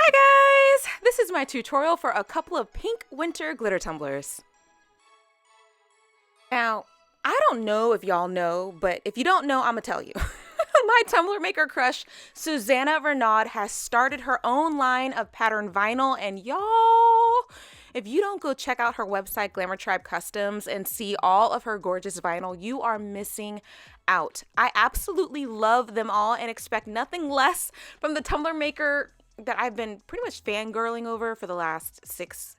Hi guys! This is my tutorial for a couple of pink winter glitter tumblers. Now, I don't know if y'all know, but if you don't know, I'ma tell you. My tumbler maker crush, Susanna Renaud, has started her own line of pattern vinyl, and y'all, if you don't go check out her website, Glamour Tribe Customs, and see all of her gorgeous vinyl, you are missing out. I absolutely love them all and expect nothing less from the tumbler maker that I've been pretty much fangirling over for the last six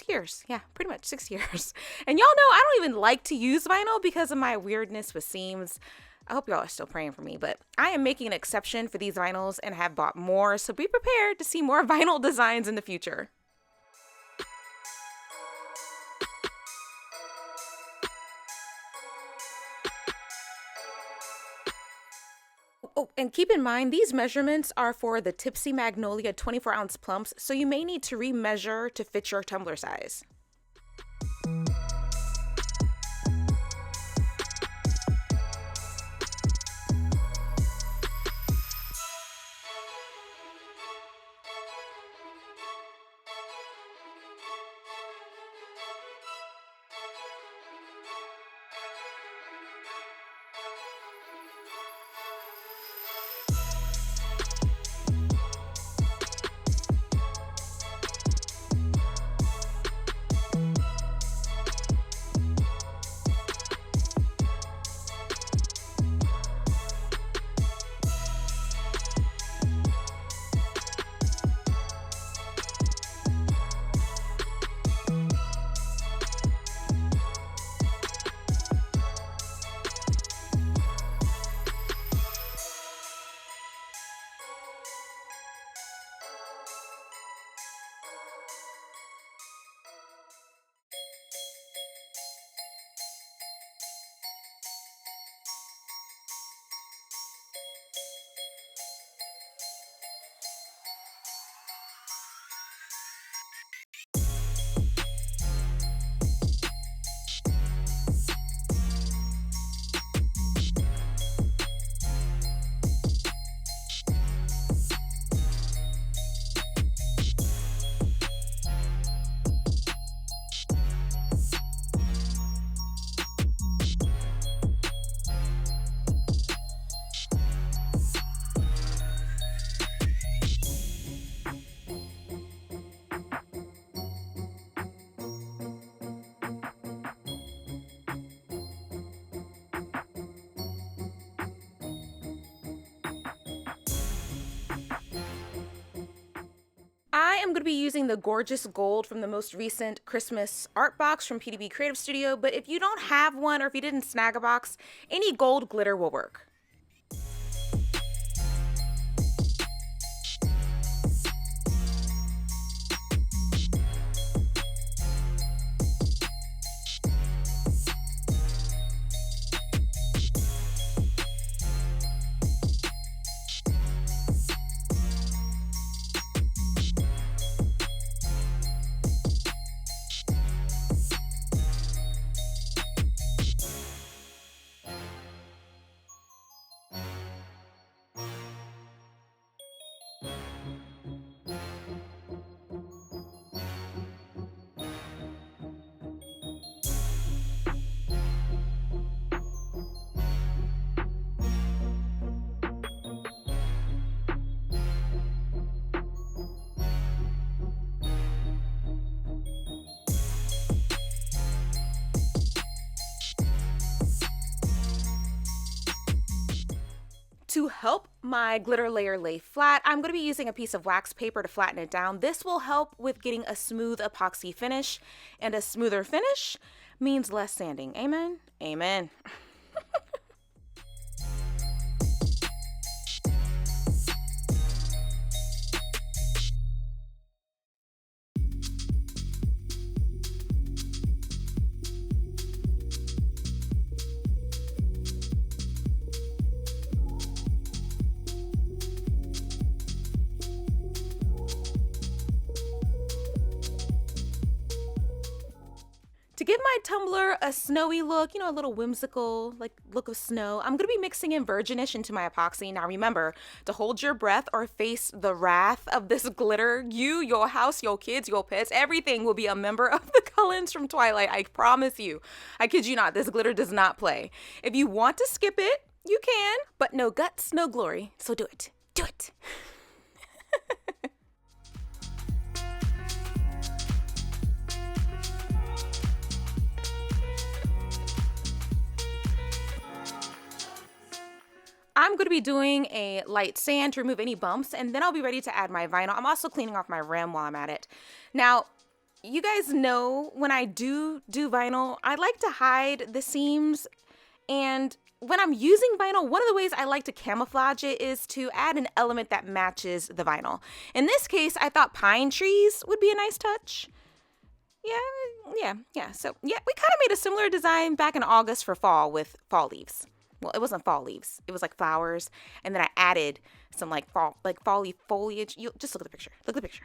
years. Yeah, pretty much 6 years. And y'all know I don't even like to use vinyl because of my weirdness with seams. I hope y'all are still praying for me, but I am making an exception for these vinyls and have bought more, so be prepared to see more vinyl designs in the future. Oh, and keep in mind, these measurements are for the Tipsy Magnolia 24-ounce plumps, so you may need to remeasure to fit your tumbler size. I am going to be using the gorgeous gold from the most recent Christmas art box from PDB Creative Studio, but if you don't have one or if you didn't snag a box, any gold glitter will work. To help my glitter layer lay flat, I'm going to be using a piece of wax paper to flatten it down. This will help with getting a smooth epoxy finish, and a smoother finish means less sanding. Amen? Amen. To give my tumbler a snowy look, you know, a little whimsical like look of snow, I'm going to be mixing in Virginish into my epoxy. Now remember to hold your breath or face the wrath of this glitter. You, your house, your kids, your pets, everything will be a member of the Cullens from Twilight. I promise you. I kid you not, this glitter does not play. If you want to skip it, you can, but no guts, no glory. So do it. Do it. I'm going to be doing a light sand to remove any bumps, and then I'll be ready to add my vinyl. I'm also cleaning off my rim while I'm at it. Now, you guys know when I do vinyl, I like to hide the seams, and when I'm using vinyl, one of the ways I like to camouflage it is to add an element that matches the vinyl. In this case, I thought pine trees would be a nice touch. Yeah. So, yeah, we kind of made a similar design back in August for fall with fall leaves. Well, it wasn't fall leaves. It was like flowers. And then I added some like fall leaf foliage. You just look at the picture. Look at the picture.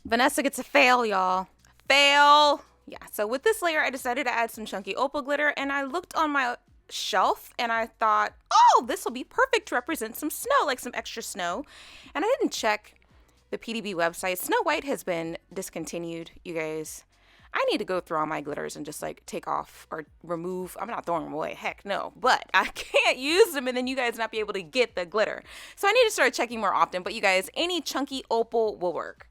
Vanessa gets a fail, y'all. Fail. Yeah, so with this layer, I decided to add some chunky opal glitter, and I looked on my shelf and I thought, oh, this will be perfect to represent some snow, like some extra snow. And I didn't check the PDB website. Snow White has been discontinued, you guys. I need to go through all my glitters and just like take off or remove. I'm not throwing them away. Heck no. But I can't use them and then you guys not be able to get the glitter. So I need to start checking more often. But you guys, any chunky opal will work.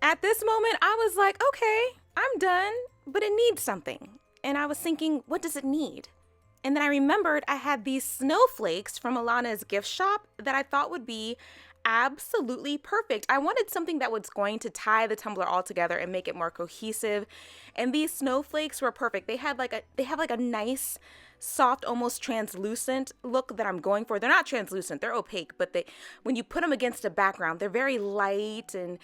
At this moment, I was like, okay, I'm done, but it needs something. And I was thinking, what does it need? And then I remembered I had these snowflakes from Alana's gift shop that I thought would be absolutely perfect. I wanted something that was going to tie the tumbler all together and make it more cohesive. And these snowflakes were perfect. They have like a nice soft, almost translucent look that I'm going for. They're not translucent, they're opaque, but when you put them against a background, they're very light, and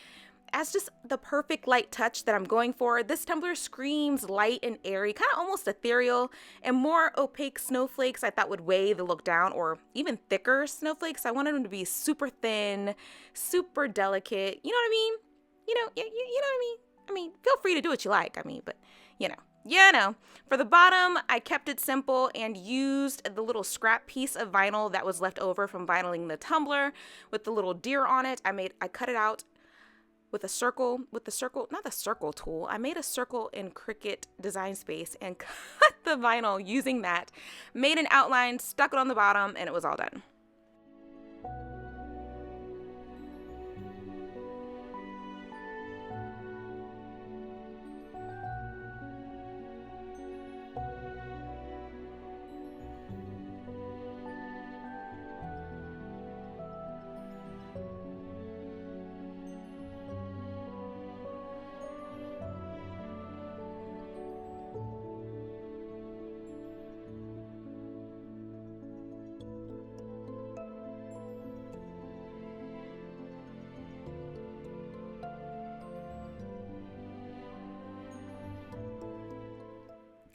as just the perfect light touch that I'm going for. This tumbler screams light and airy, kind of almost ethereal, and more opaque snowflakes I thought would weigh the look down, or even thicker snowflakes. I wanted them to be super thin, super delicate. You know what I mean? You know what I mean? I mean, feel free to do what you like. I mean, but you know. Yeah, no. For the bottom, I kept it simple and used the little scrap piece of vinyl that was left over from vinyling the tumbler with the little deer on it. I cut it out with not the circle tool. I made a circle in Cricut Design Space and cut the vinyl using that, made an outline, stuck it on the bottom, and it was all done.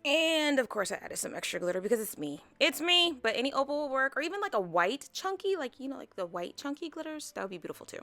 And of course I added some extra glitter because it's me. It's me, but any opal will work, or even like a white chunky, like, you know, like the white chunky glitters, that would be beautiful too.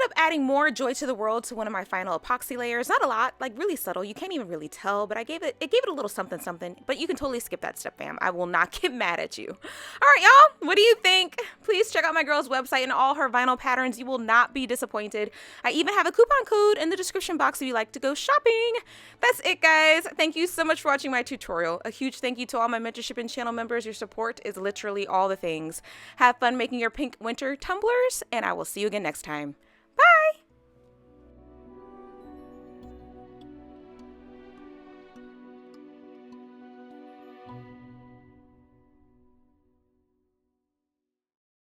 Up adding more joy to the world to one of my final epoxy layers. Not a lot, like really subtle. You can't even really tell, but it gave it a little something something. But you can totally skip that step, fam. I will not get mad at you. All right, y'all, what do you think? Please check out my girl's website and all her vinyl patterns. You will not be disappointed. I even have a coupon code in the description box if you like to go shopping. That's it, guys. Thank you so much for watching my tutorial. A huge thank you to all my mentorship and channel members. Your support is literally all the things. Have fun making your pink winter tumblers, and I will see you again next time.